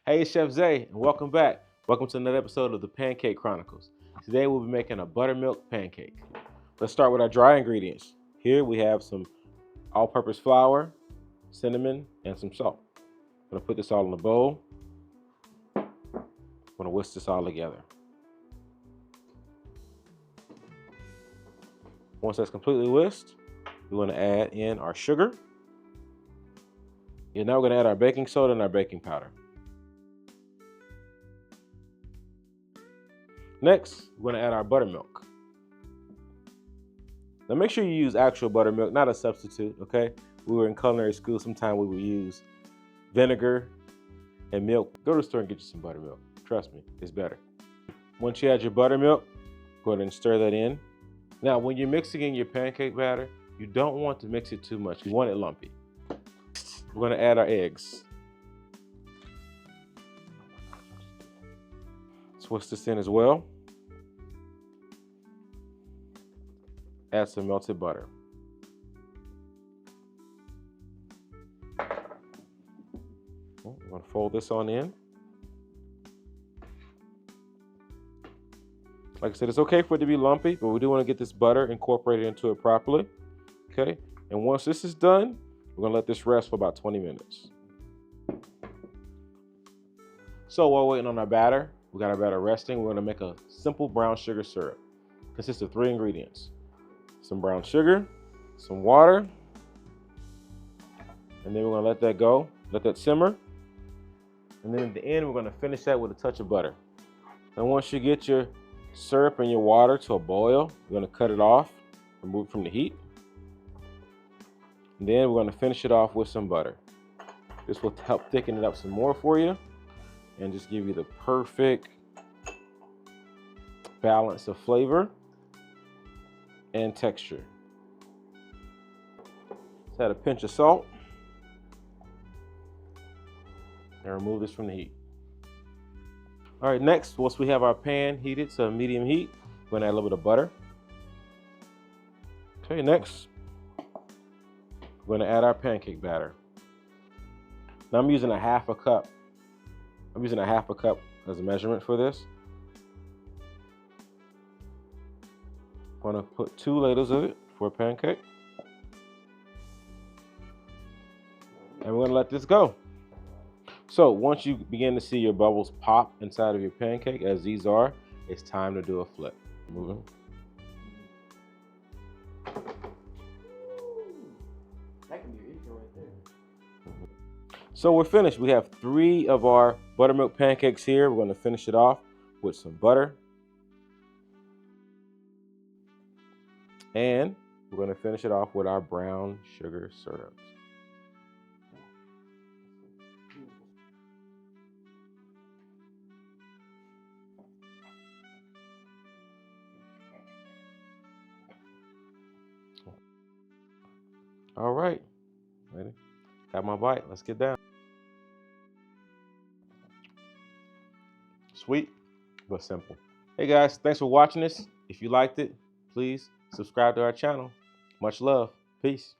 Hey, it's Chef Zay, and welcome back. Welcome to another episode of the Pancake Chronicles. Today we'll be making a buttermilk pancake. Let's start with our dry ingredients. Here we have some all-purpose flour, cinnamon, and some salt. I'm gonna put this all in a bowl. I'm gonna whisk this all together. Once that's completely whisked, we're gonna add in our sugar. And now we're gonna add our baking soda and our baking powder. Next, we're gonna add our buttermilk. Now make sure you use actual buttermilk, not a substitute, okay? We were in culinary school, sometime we would use vinegar and milk. Go to the store and get you some buttermilk. Trust me, it's better. Once you add your buttermilk, go ahead and stir that in. Now, when you're mixing in your pancake batter, you don't want to mix it too much. You want it lumpy. We're gonna add our eggs. Let's whisk this in as well. Add some melted butter. We're gonna fold this on in. Like I said, it's okay for it to be lumpy, but we do want to get this butter incorporated into it properly. Okay, and once this is done, we're gonna let this rest for about 20 minutes. So while we're waiting on our batter, we got our batter resting. We're gonna make a simple brown sugar syrup. It consists of 3 ingredients: some brown sugar, some water, and then we're gonna let that go, let that simmer. And then at the end, we're gonna finish that with a touch of butter. And once you get your syrup and your water to a boil, we're gonna cut it off, remove it from the heat. And then we're gonna finish it off with some butter. This will help thicken it up some more for you and just give you the perfect balance of flavor and texture. Let's add a pinch of salt and remove this from the heat. All right, next, once we have our pan heated to a medium heat, we're gonna add a little bit of butter. Okay, next, we're gonna add our pancake batter. Now I'm using a half a cup. I'm using a half a cup as a measurement for this. I'm gonna put 2 ladles of it for a pancake. And we're gonna let this go. So once you begin to see your bubbles pop inside of your pancake, as these are, it's time to do a flip. Moving. That can be your intro right there. So we're finished. We have 3 of our buttermilk pancakes here. We're gonna finish it off with some butter. And we're gonna finish it off with our brown sugar syrup. All right, ready? Got my bite. Let's get down. Sweet, but simple. Hey guys, thanks for watching this. If you liked it, please subscribe to our channel. Much love. Peace.